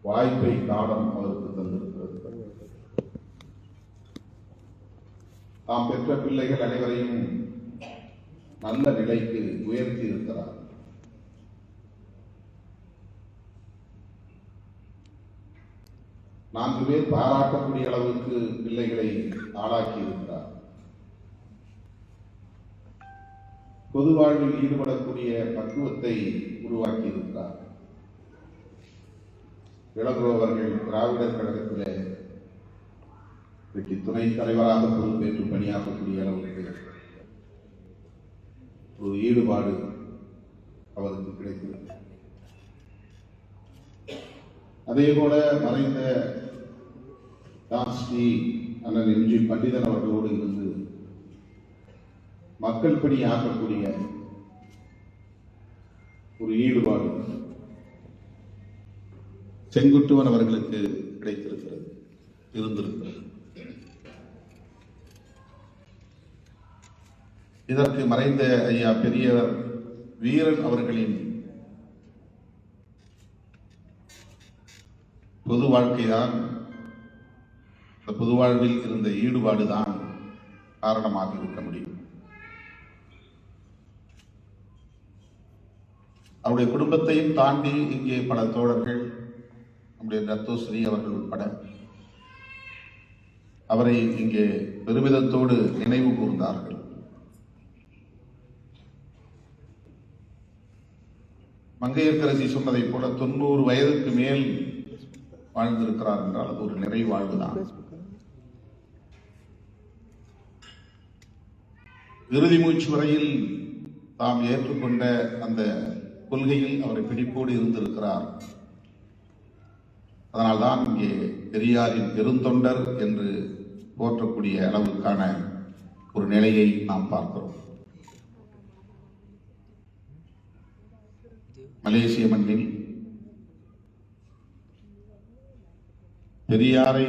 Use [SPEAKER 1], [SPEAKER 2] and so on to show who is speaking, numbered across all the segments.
[SPEAKER 1] வாய்ப்பை காலம் அவருக்கு தந்திருக்கிறது. தாம் பெற்ற பிள்ளைகள் அனைவரையும் நல்ல நிலைக்கு உயர்த்தி இருக்கிறார். நான்கு பேர் பாராட்டக்கூடிய அளவுக்கு பிள்ளைகளை ஆளாக்கி இருக்கிறார். பொது வாழ்வில் ஈடுபடக்கூடிய பக்குவத்தை உருவாக்கி இருக்கிறார். இளங்கோவர்கள் திராவிடர் கழகத்திலே துணைத் தலைவராக பொறுப்பேற்று பணியாற்றக்கூடிய அளவுக்கு ஒரு ஈடுபாடு அவருக்கு கிடைக்கிறது. அதே போல மறைந்த ஸ்ரீ அண்ணன் எம்ஜி பண்டிதன் அவர்களோடு இருந்து மக்கள் பணி ஆற்றக்கூடிய ஒரு ஈடுபாடு செங்குட்டுவன் அவர்களுக்கு கிடைத்திருக்கிறது, இருந்திருக்கிறது. இதற்கு மறைந்த ஐயா பெரியவர் வீரன் அவர்களின் பொது வாழ்க்கைதான், இந்த பொது வாழ்வில் இருந்த ஈடுபாடுதான் காரணமாக இருக்க முடியும். அவருடைய குடும்பத்தையும் தாண்டி இங்கே பல தோழர்கள், நம்முடைய ரத்தோஸ்ரீ அவர்கள் உட்பட அவரை இங்கே பெருமிதத்தோடு நினைவு கூர்ந்தார்கள். மங்கையர்க்கரசி சொன்னதை போல 90 வயதுக்கு மேல் வாழ்ந்திருக்கிறார் என்றால் அது ஒரு நிறைவாழ்வுதான். இறுதி மூச்சு வரையில் தாம் ஏற்றுக்கொண்ட அந்த கொள்கையில் அவரை பிடிப்போடு இருந்திருக்கிறார். அதனால்தான் இங்கே பெரியாரின் பெருந்தொண்டர் என்று போற்றக்கூடிய அளவுக்கான ஒரு நிலையை நாம் பார்க்கிறோம். மலேசிய மண்ணில் பெரியாரை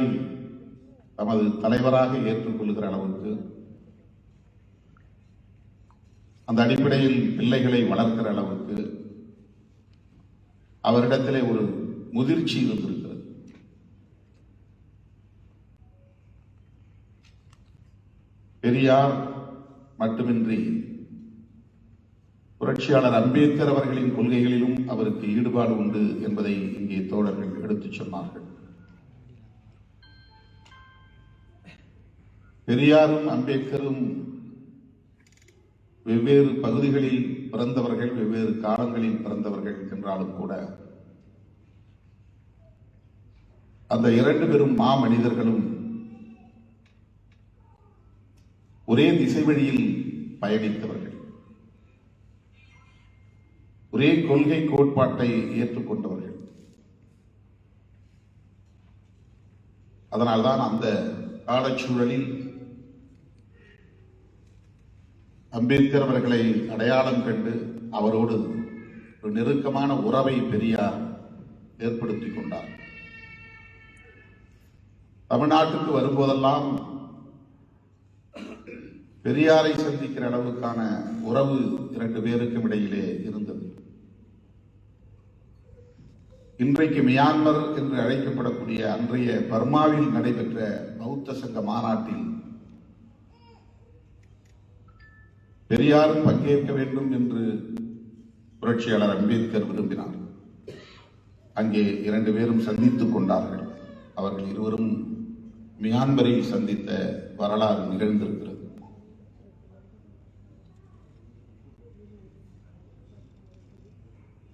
[SPEAKER 1] தமது தலைவராக ஏற்றுக்கொள்கிற அளவுக்கு, அந்த அடிப்படையில் பிள்ளைகளை வளர்க்கிற அளவுக்கு அவரிடத்திலே ஒரு முதிர்ச்சி இருந்திருக்கிறது. பெரியார் மட்டுமின்றி புரட்சியாளர் அம்பேத்கர் அவர்களின் கொள்கைகளிலும் அவருக்கு ஈடுபாடு உண்டு என்பதை இங்கே தோழர்கள் எடுத்துச் சொன்னார்கள். பெரியாரும் அம்பேத்கரும் வெவ்வேறு பகுதிகளில் பிறந்தவர்கள், வெவ்வேறு காலங்களில் பிறந்தவர்கள் என்றாலும் கூட அந்த இரண்டு பெரும் மாமனிதர்களும் ஒரே திசை வழியில் பயணித்தவர்கள், ஒரே கொள்கை கோட்பாட்டை ஏற்றுக்கொண்டவர்கள். அதனால்தான் அந்த காலச்சூழலில் அம்பேத்கர் அவர்களை அடையாளம் கண்டு அவரோடு ஒரு நெருக்கமான உறவை பெரியார் ஏற்படுத்திக் கொண்டார். தமிழ்நாட்டுக்கு வரும்போதெல்லாம் பெரியாரை சந்திக்கிற அளவுக்கான உறவு இரண்டு பேருக்கும் இடையிலே இருந்தது. இன்றைக்கு மியான்மர் என்று அழைக்கப்படக்கூடிய அன்றைய பர்மாவில் நடைபெற்ற பௌத்த சங்க மாநாட்டில் பெரியாரும் பங்கேற்க வேண்டும் என்று புரட்சியாளர் அம்பேத்கர் விரும்பினார். அங்கே இரண்டு பேரும் சந்தித்துக் கொண்டார்கள். அவர்கள் இருவரும் மியான்மரில் சந்தித்த வரலாறு நிகழ்ந்திருக்கிறது.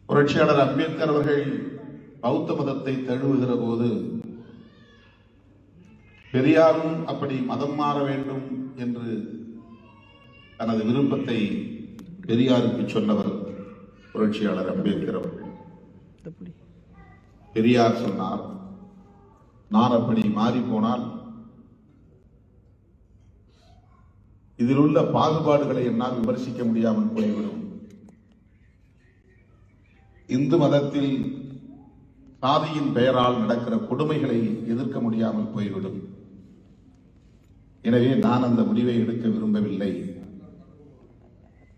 [SPEAKER 1] புரட்சியாளர் அம்பேத்கர் அவர்கள் பௌத்த மதத்தை தழுவுகிற போது பெரியாரும் அப்படி மதம் மாற வேண்டும் என்று தனது விருப்பத்தை பெரியாருக்கு சொன்னவர் புரட்சியாளர் அம்பேத்கர் அவர்கள். பெரியார் சொன்னார், நான் அப்படி மாறி போனால் இதில் உள்ள பாகுபாடுகளை என்னால் விமர்சிக்க முடியாமல் போய்விடும். இந்து மதத்தில் சாதியின் பெயரால் நடக்கிற கொடுமைகளை எதிர்க்க முடியாமல் போய்விடும். எனவே நான் அந்த முடிவை எடுக்க விரும்பவில்லை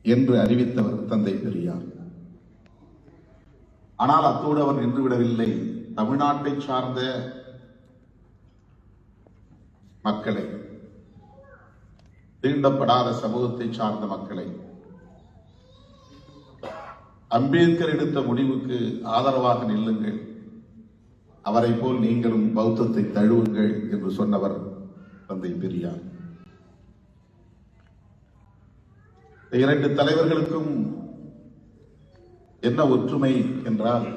[SPEAKER 1] என்று அறிவித்தவர் தந்தை பெரியார். ஆனால் அத்தோடு அவர் நின்றுவிடவில்லை. தமிழ்நாட்டை சார்ந்த மக்களை, தீண்டப்படாத சமூகத்தை சார்ந்த மக்களை அம்பேத்கர் எடுத்த முடிவுக்கு ஆதரவாக நில்லுங்கள், அவரை போல் நீங்களும் பௌத்தத்தை தழுவுங்கள் என்று சொன்னவர் தந்தை பெரியார். இரண்டு தலைவர்களுக்கும் என்ன ஒற்றுமை என்றால்,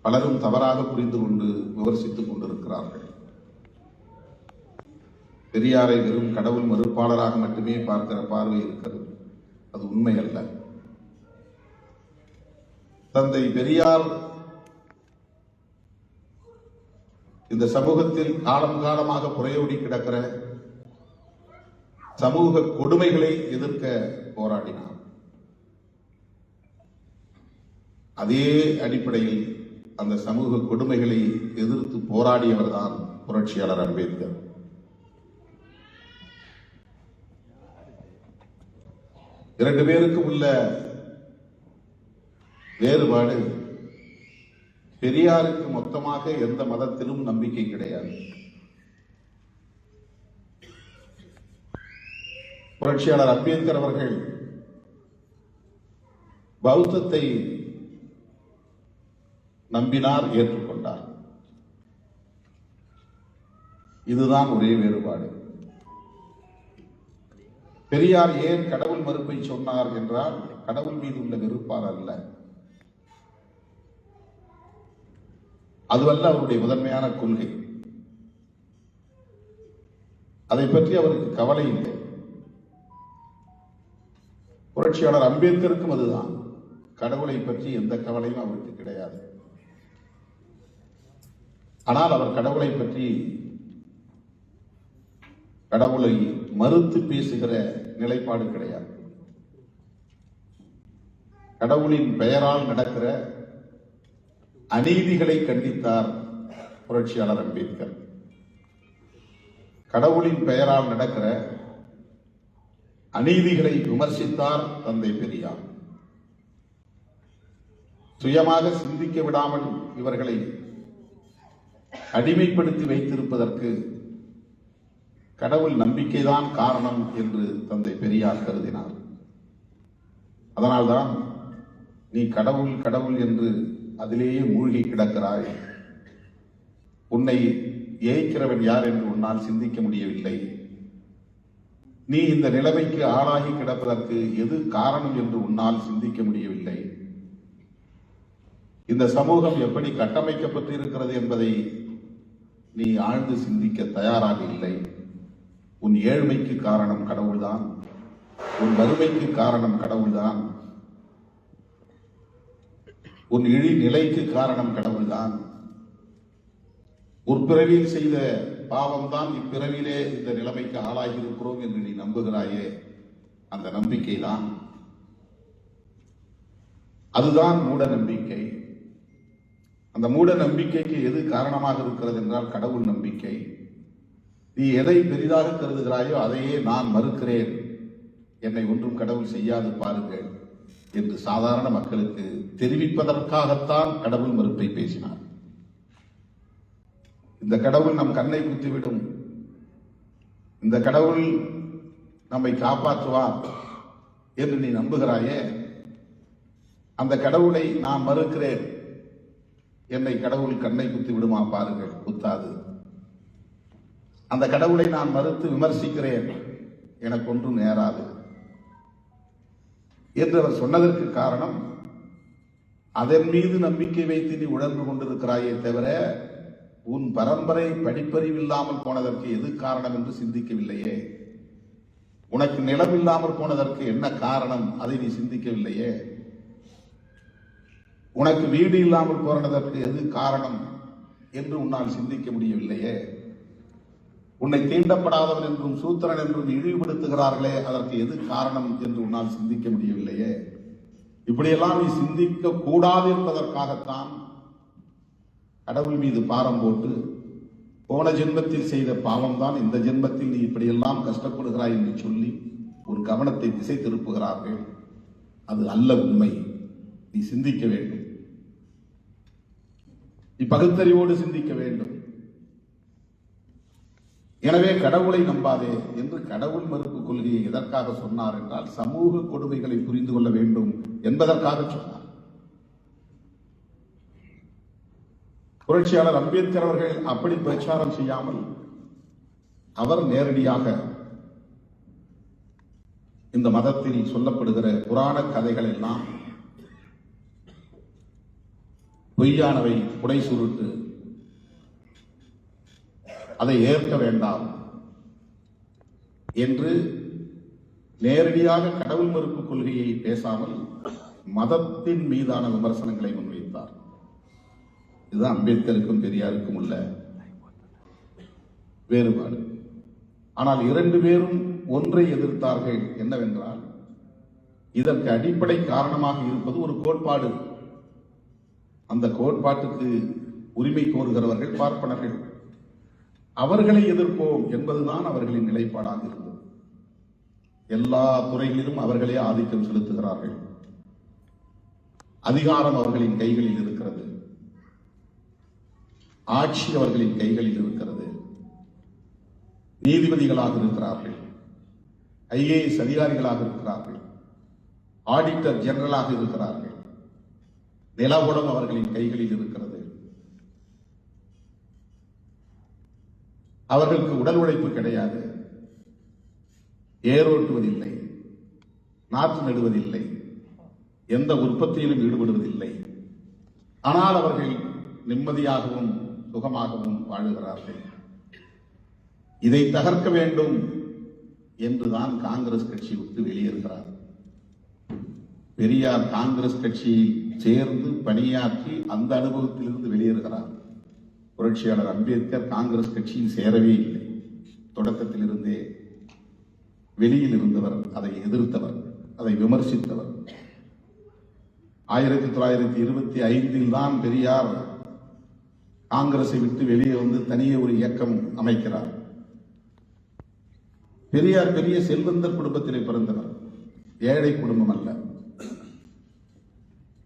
[SPEAKER 1] பலரும் தவறாக புரிந்து கொண்டு விமர்சித்துக் கொண்டிருக்கிறார்கள். பெரியாரை வெறும் கடவுள் மறுப்பாளராக மட்டுமே பார்க்கிற பார்வை இருக்கிறது. அது உண்மை அல்ல. தந்தை பெரியார் இந்த சமூகத்தில் காலம் காலமாக புரையோடி கிடக்கிற சமூக கொடுமைகளை எதிர்க்க போராடினார். அதே அடிப்படையில் அந்த சமூக கொடுமைகளை எதிர்த்து போராடியவர்தான் புரட்சியாளர் அம்பேத்கர். இரண்டு பேருக்கும் உள்ள வேறுபாடு, பெரியாருக்கு மொத்தமாக எந்த மதத்திலும் நம்பிக்கை கிடையாது. புரட்சியாளர் அம்பேத்கர் அவர்கள் பௌத்தத்தை நம்பினார், ஏற்றுக்கொண்டார். இதுதான் ஒரே வேறுபாடு. பெரியார் ஏன் கடவுள் மறுப்பை சொன்னார் என்றால், கடவுள் மீது உள்ள வெறுப்பால் அல்ல, அதுவல்ல அவருடைய முதன்மையான கொள்கை. அதை பற்றி அவருக்கு கவலை இல்லை. புரட்சியாளர் அம்பேத்கருக்கும் அதுதான். கடவுளை பற்றி எந்த கவலையும் அவருக்கு கிடையாது. ஆனால் அவர் கடவுளை பற்றி, கடவுளை மறுத்து பேசுகிற நிலைப்பாடு கிடையாது. கடவுளின் பெயரால் நடக்கிற அநீதிகளை கண்டித்தார் புரட்சியாளர் அம்பேத்கர். கடவுளின் பெயரால் நடக்கிற அநீதிகளை விமர்சித்தார் தந்தை பெரியார். சுயமாக சிந்திக்க விடாமல் இவர்களை அடிமைப்படுத்தி வைத்திருப்பதற்கு கடவுள் நம்பிக்கைதான் காரணம் என்று தந்தை பெரியார் கருதினார். அதனால்தான் நீ கடவுள் கடவுள் என்று அதிலேயே மூழ்கி கிடக்கிறாய், உன்னை ஏய்க்கிறவன் யார் என்று உன்னால் சிந்திக்க முடியவில்லை, நீ இந்த நிலைமைக்கு ஆளாகி கிடப்பதற்கு எது காரணம் என்று உன்னால் சிந்திக்க முடியவில்லை, இந்த சமூகம் எப்படி கட்டமைக்கப்பட்டிருக்கிறது என்பதை நீ ஆழ்ந்து சிந்திக்க தயாராக இல்லை, உன் ஏழ்மைக்கு காரணம் கடவுள்தான், உன் வறுமைக்கு காரணம் கடவுள்தான், உன் இழி நிலைக்கு காரணம் கடவுள்தான், உற்பிறவியில் செய்த பாவம்தான் இப்பிறவிலே இந்த நிலைமைக்கு ஆளாகி இருக்கிறோம் என்று நீ நம்புகிறாயே, அந்த நம்பிக்கை தான், அதுதான் மூட நம்பிக்கை. அந்த மூட நம்பிக்கைக்கு எது காரணமாக இருக்கிறது என்றால் கடவுள் நம்பிக்கை. நீ எதை பெரிதாக கருதுகிறாயோ அதையே நான் மறுக்கிறேன், என்னை ஒன்றும் கடவுள் செய்யாது பாருங்கள் என்று சாதாரண மக்களுக்கு தெரிவிப்பதற்காகத்தான் கடவுள் மறுப்பை பேசினார். இந்த கடவுள் நம் கண்ணை குத்திவிடும், இந்த கடவுள் நம்மை காப்பாற்றுவார் என்று நீ நம்புகிறாயே, அந்த கடவுளை நான் மறுக்கிறேன், என்னை கடவுள் கண்ணை குத்தி விடுமா பாருங்கள், குத்தாது. அந்த கடவுளை நான் மறுத்து விமர்சிக்கிறேன், எனக்கு ஒன்றும் நேராது என்று அவர் சொன்னதற்கு காரணம், அதன் மீது நம்பிக்கை வைத்து நீ உணர்ந்து கொண்டிருக்கிறாயே தவிர உன் பரம்பரை படிப்பறிவில்லாமல் போனதற்கு எது காரணம் என்று சிந்திக்கவில்லையே, உனக்கு நிலம் இல்லாமல் போனதற்கு என்ன காரணம் அதை நீ சிந்திக்கவில்லையே, உனக்கு வீடு இல்லாமல் போனதற்கு எது காரணம் என்று உன்னால் சிந்திக்க முடியவில்லையே, உன்னை தீண்டப்படாதவன் என்றும் சூத்திரன் என்றும் இழிவுபடுத்துகிறார்களே அதற்கு எது காரணம் என்று உன்னால் சிந்திக்க முடியவில்லையே. இப்படியெல்லாம் நீ சிந்திக்க கூடாது என்பதற்காகத்தான் கடவுள் மீது பாரம் போட்டு போன ஜென்மத்தில் செய்த பாவம் தான் இந்த ஜென்மத்தில் நீ இப்படியெல்லாம் கஷ்டப்படுகிறாய் என்று சொல்லி ஒரு கவனத்தை திசை திருப்புகிறார்கள். அது அல்ல உண்மை, நீ சிந்திக்க வேண்டும். இப்பகுத்தறிவோடு சிந்திக்க வேண்டும். எனவே கடவுளை நம்பாதே என்று கடவுள் மறுப்பு கொள்கையை எதற்காக சொன்னார் என்றால் சமூக கொடுமைகளை புரிந்து கொள்ள வேண்டும் என்பதற்காக சொன்னார். புரட்சியாளர் அம்பேத்கர் அவர்கள் அப்படி பிரச்சாரம் செய்யாமல் அவர் நேரடியாக இந்த மதத்தில் சொல்லப்படுகிற புராண கதைகள் எல்லாம் பொய்யானவை, புடை சுருட்டு, அதை ஏற்க வேண்டாம் என்று நேரடியாக கடவுள் மறுப்பு கொள்கையை பேசாமல் மதத்தின் மீதான விமர்சனங்களை முன்வைத்தார். இதுதான் அம்பேத்கருக்கும் பெரியாருக்கும் உள்ள வேறுபாடு. ஆனால் இரண்டு பேரும் ஒன்றை எதிர்த்தார்கள். என்னவென்றால் இதற்கு அடிப்படை காரணமாக இருப்பது ஒரு கோட்பாடு. அந்த கோட்பாட்டுக்கு உரிமை கோருகிறவர்கள் பார்ப்பனர்கள். அவர்களை எதிர்ப்போம் என்பதுதான் அவர்களின் நிலைப்பாடாக இருந்தது. எல்லா துறைகளிலும் அவர்களே ஆதிக்கம் செலுத்துகிறார்கள். அதிகாரம் அவர்களின் கைகளில் இருக்கிறது. ஆட்சி அவர்களின் கைகளில் இருக்கிறது. நீதிபதிகளாக இருக்கிறார்கள், ஐஏஎஸ் அதிகாரிகளாக இருக்கிறார்கள், ஆடிட்டர் ஜெனரலாக இருக்கிறார்கள். நிலவுடம் அவர்களின் கைகளில் இருக்கிறது. அவர்களுக்கு உடல் உழைப்பு கிடையாது, ஏரோட்டுவதில்லை, நாற்று நடுவதில்லை, எந்த உற்பத்தியிலும் ஈடுபடுவதில்லை. ஆனால் அவர்கள் நிம்மதியாகவும் சுகமாகவும் வாழுகிறார்கள். இதை தகர்க்க வேண்டும் என்றுதான் காங்கிரஸ் கட்சி விட்டு வெளியேறுகிறார். பெரியார் காங்கிரஸ் கட்சியில் சேர்ந்து பணியாற்றி அந்த அனுபவத்திலிருந்து வெளியேறுகிறார். புரட்சியாளர் அம்பேத்கர் காங்கிரஸ் கட்சியில் சேரவே இல்லை. தொடக்கத்திலிருந்தே வெளியில் இருந்தவர், அதை எதிர்த்தவர், அதை விமர்சித்தவர். 1925 தான் பெரியார் காங்கிரஸை விட்டு வெளியே வந்து தனியே ஒரு இயக்கம் அமைக்கிறார். பெரியார் பெரிய செல்வந்தர் குடும்பத்திலே பிறந்தவர், ஏழை குடும்பம் அல்ல.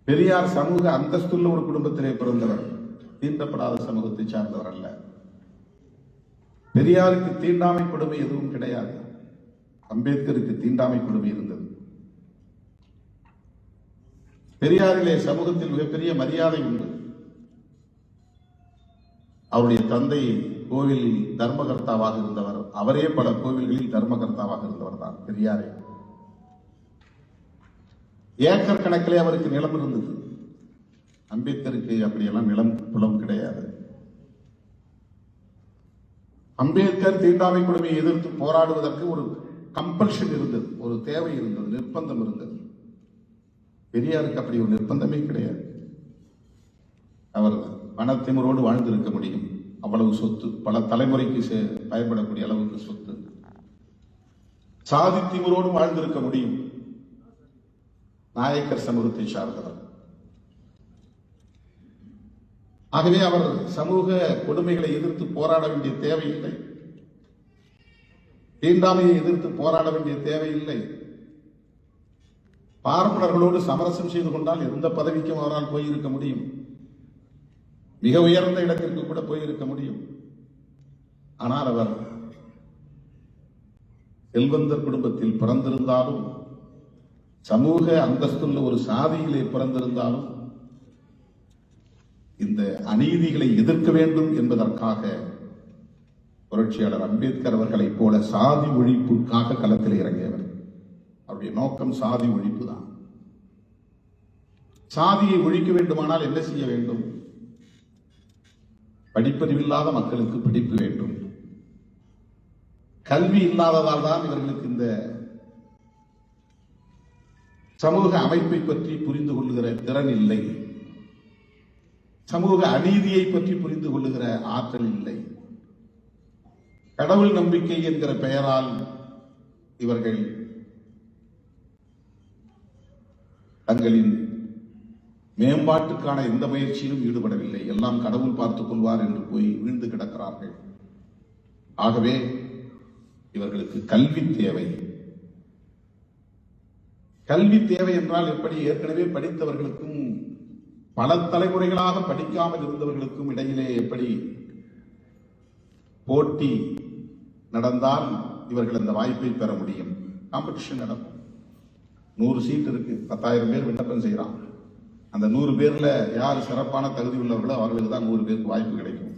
[SPEAKER 1] பெரியார் சமூக அந்தஸ்துள்ள ஒரு குடும்பத்திலே பிறந்தவர், தீண்டப்படாத சமூகத்தை சார்ந்தவர் அல்ல. பெரியாருக்கு தீண்டாமை கொடுமை எதுவும் கிடையாது. அம்பேத்கருக்கு தீண்டாமை கொடுமை இருந்தது. பெரியாரிலே சமூகத்தில் மிகப்பெரிய மரியாதை உண்டு. அவருடைய தந்தை கோவிலில் தர்மகர்த்தாவாக இருந்தவர். அவரே பல கோவில்களில் தர்மகர்த்தாவாக இருந்தவர் தான் பெரியாரே. ஏக்கர் கணக்கிலே அவருக்கு நிலம் இருந்தது. அம்பேத்கருக்கு அப்படியெல்லாம் நிலம் புலம் கிடையாது. அம்பேத்கர் தீண்டாமை கொடுமையை எதிர்த்து போராடுவதற்கு ஒரு கம்பல்ஷன் இருந்தது, ஒரு தேவை இருந்தது, நிர்பந்தம் இருந்தது. பெரியாருக்கு அப்படி ஒரு நிர்பந்தமே கிடையாது. அவர் பணத்திமரோடு வாழ்ந்திருக்க முடியும். அவ்வளவு சொத்து, பல தலைமுறைக்கு பயன்படக்கூடிய அளவுக்கு சொத்து. சாதி திமிரோடு வாழ்ந்திருக்க முடியும். நாயக்கர் சமூகத்தை சார்ந்தவர். ஆகவே அவர் சமூக கொடுமைகளை எதிர்த்து போராட வேண்டிய தேவையில்லை. தீண்டாமையை எதிர்த்து போராட வேண்டிய தேவையில்லை. பார்ப்பனர்களோடு சமரசம் செய்து கொண்டால் எந்த பதவிக்கும் அவரால் போயிருக்க முடியும். மிக உயர்ந்த இடத்திற்கு கூட போயிருக்க முடியும். ஆனால் அவர் செல்வந்தர் குடும்பத்தில் பிறந்திருந்தாலும், சமூக அந்தஸ்துள்ள ஒரு சாதியிலே பிறந்திருந்தாலும், இந்த அநீதிகளை எதிர்க்க வேண்டும் என்பதற்காக புரட்சியாளர் அம்பேத்கர் அவர்களைப் போல சாதி ஒழிப்புக்காக களத்தில் இறங்கியவர். அவருடைய நோக்கம் சாதி ஒழிப்பு தான். சாதியை ஒழிக்க வேண்டுமானால் என்ன செய்ய வேண்டும்? படிப்பறிவில்லாத மக்களுக்கு படிப்பு வேண்டும். கல்வி இல்லாததால் தான் இவர்களுக்கு இந்த சமூக அமைப்பை பற்றி புரிந்து கொள்ளுகிற திறன் இல்லை. சமூக அநீதியை பற்றி புரிந்து கொள்ளுகிற ஆற்றல் இல்லை. கடவுள் நம்பிக்கை என்கிற பெயரால் இவர்கள் தங்களின் மேம்பாட்டுக்கான எந்த முயற்சியிலும் ஈடுபடவில்லை. எல்லாம் கடவுள் பார்த்துக் கொள்வார் என்று போய் வீழ்ந்து கிடக்கிறார்கள். ஆகவே இவர்களுக்கு கல்வி தேவை. கல்வி தேவை என்றால் எப்படி? ஏற்கனவே படித்தவர்களுக்கும் பல தலைமுறைகளாக படிக்காமல் இருந்தவர்களுக்கும் இடையிலே எப்படி போட்டி நடந்தால் இவர்கள் அந்த வாய்ப்பை பெற முடியும். காம்படிஷன் நடக்கும். 100 சீட் இருக்கு, 10,000 பேர் விண்ணப்பம் செய்யறான். அந்த 100 பேர்ல யார் சிறப்பான தகுதி உள்ளவர்களோ அவர்களுக்கு தான் 100 பேருக்கு வாய்ப்பு கிடைக்கும்.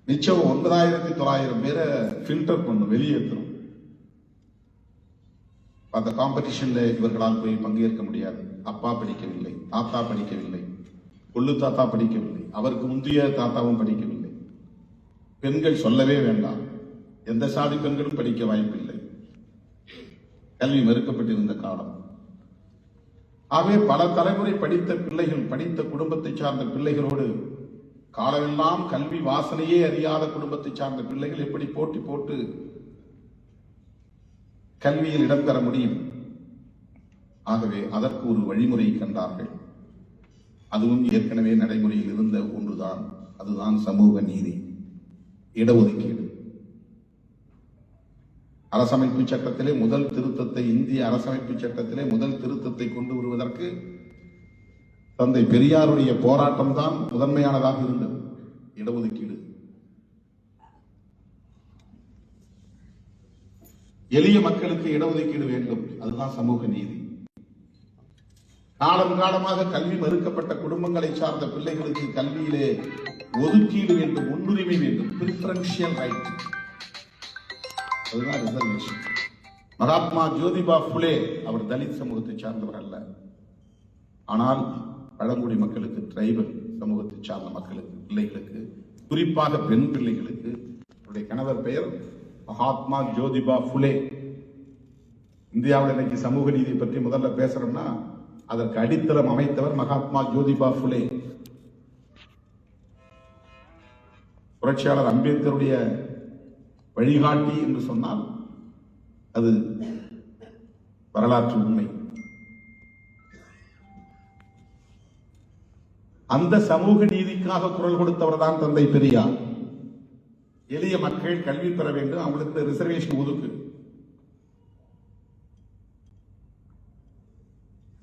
[SPEAKER 1] மிச்சம் 9,900 பேரை ஃபில்டர் பண்ணும், வெளியேற்றணும். அந்த காம்படிஷன்ல இவர்களால் போய் பங்கேற்க முடியாது. அப்பா படிக்கவில்லை, தாத்தா படிக்கவில்லை, கொள்ளு தாத்தா படிக்கவில்லை, அவருக்கு முந்தைய தாத்தாவும் படிக்கவில்லை. பெண்கள் சொல்லவே வேண்டாம், எந்த சாதி பெண்களும் படிக்க வாய்ப்பில்லை. கல்வி மறுக்கப்பட்டிருந்த காலம். ஆகவே பல தலைமுறை படித்த பிள்ளைகள், படித்த குடும்பத்தை சார்ந்த பிள்ளைகளோடு காலமெல்லாம் கல்வி வாசனையே அறியாத குடும்பத்தை சார்ந்த பிள்ளைகள் எப்படி போட்டி போட்டு கல்வியில் இடம்பெற முடியும்? ஆகவே அதற்கு ஒரு வழிமுறை கண்டார்கள். அதுவும் ஏற்கனவே நடைமுறையில் இருந்த ஒன்றுதான். அதுதான் சமூக நீதி, இடஒதுக்கீடு. அரசமைப்பு சட்டத்திலே முதல் திருத்தத்தை, இந்திய அரசமைப்பு சட்டத்திலே முதல் திருத்தத்தை கொண்டு வருவதற்கு தந்தை பெரியாருடைய போராட்டம் தான் முதன்மையானதாக இருந்தது. இடஒதுக்கீடு, எளிய மக்களுக்கு இடஒதுக்கீடு வேண்டும், அதுதான் சமூக நீதி. காலம் காலமாக கல்வி மறுக்கப்பட்ட குடும்பங்களை சார்ந்த பிள்ளைகளுக்கு கல்வியிலே ஒதுக்கீடு வேண்டும், முன்னுரிமை வேண்டும், பிரிஃபரன்ஷியல் ரைட், அதுதான் ரிசர்வேஷன். மகாத்மா ஜோதிபா புலே அவர் தலித் சமூகத்தை சார்ந்தவர் அல்ல. ஆனால் பழங்குடி மக்களுக்கு, டிரைபல் சமூகத்தை சார்ந்த மக்களுக்கு, பிள்ளைகளுக்கு, குறிப்பாக பெண் பிள்ளைகளுக்கு, அவருடைய கணவர் பெயர் மகாத்மா ஜோதிபா புலே. இந்தியாவில் இன்னைக்கு சமூக நீதி பற்றி முதல்ல பேசுறோம்னா அதற்கு அடித்தளம் அமைத்தவர் மகாத்மா ஜோதிபா புலே. புரட்சியாளர் அம்பேத்கருடைய வழிகாட்டி என்று சொன்னால் அது வரலாற்று உண்மை. அந்த சமூக நீதிக்காக குரல் கொடுத்தவர் தான் தந்தை பெரியார். எளிய மக்கள் கல்வி பெற வேண்டும், அவங்களுக்கு ரிசர்வேஷன் ஒதுக்கு.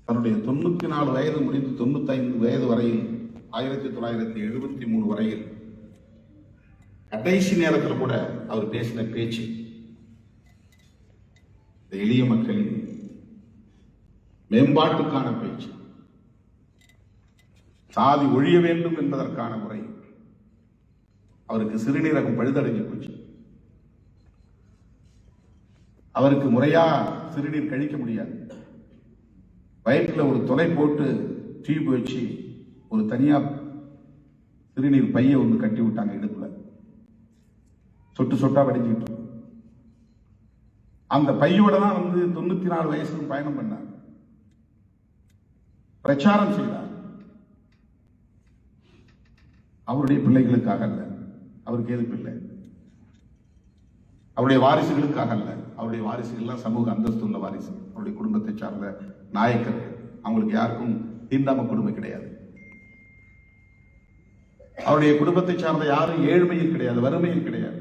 [SPEAKER 1] தன்னுடைய 94 வயது முடிந்து 95 வயது வரையில், 1973 வரையில் கடைசி நேரத்தில் கூட அவர் பேசின பேச்சு எளிய மக்களின் மேம்பாட்டுக்கான பேச்சு, சாதி ஒழிய வேண்டும் என்பதற்கான முறை. அவருக்கு சிறுநீரகம் பழுதடைஞ்சு போச்சு. அவருக்கு முறையா சிறுநீர் கழிக்க முடியாது. வயிற்றுல ஒரு துளை போட்டு டியூப் வச்சு ஒரு தனியா சிறுநீர் பைய ஒன்று கட்டி விட்டாங்க இடுப்புல. சொட்டு சொட்டா வடிஞ்சிட்டு அந்த பையோட தான் 94 வயசுல பயணம் பண்ணார், பிரச்சாரம் செய்தார். அவருடைய பிள்ளைகளுக்காக அல்ல, அவருக்கு எது பிள்ளை, அவருடைய வாரிசுகளுக்காக அல்ல. அவருடைய வாரிசுகள் சமூக அந்தஸ்து உள்ள வாரிசு, அவருடைய குடும்பத்தை சார்ந்த நாயக்கர். அவங்களுக்கு யாருக்கும் தீண்டாம கொடுமை கிடையாது. அவருடைய குடும்பத்தை சார்ந்த யாரும் ஏழ்மையில் கிடையாது, வறுமையில் கிடையாது.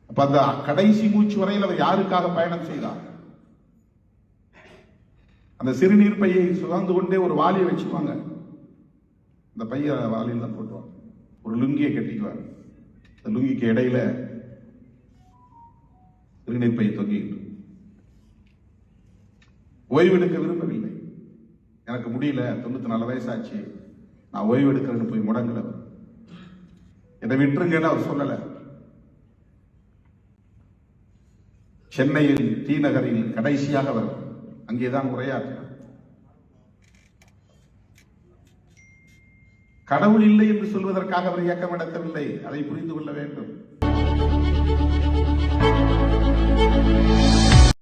[SPEAKER 1] அப்ப அந்த கடைசி மூச்சு வரையில் அவர் யாருக்காக பயணம் செய்தார்? அந்த சிறுநீர் பையை சுமந்து கொண்டே ஒரு வாலியை வச்சுக்குவாங்க. அந்த பைய வாலியில் தான் போட்டுவாங்க. ஒரு லுங்கியை கட்டிக்குவாங்க. அந்த லுங்கிக்கு இடையில சிறுநீர் பையை தொங்கிட்டு ஓய்வெடுக்க விரும்பவில்லை. எனக்கு முடியல, 94 வயசாச்சு, நான் ஓய்வு எடுக்கிறேன்னு போய் முடங்கல. என்னை விட்டுருங்கன்னு அவர் சொல்லல. சென்னையில் டி நகரில் கடைசியாக அவர் அங்கேதான் உரையாற்றினார். கடவுள் இல்லை என்று சொல்வதற்காக அவர் இயக்கம் நடத்தவில்லை, அதை புரிந்து கொள்ள வேண்டும்.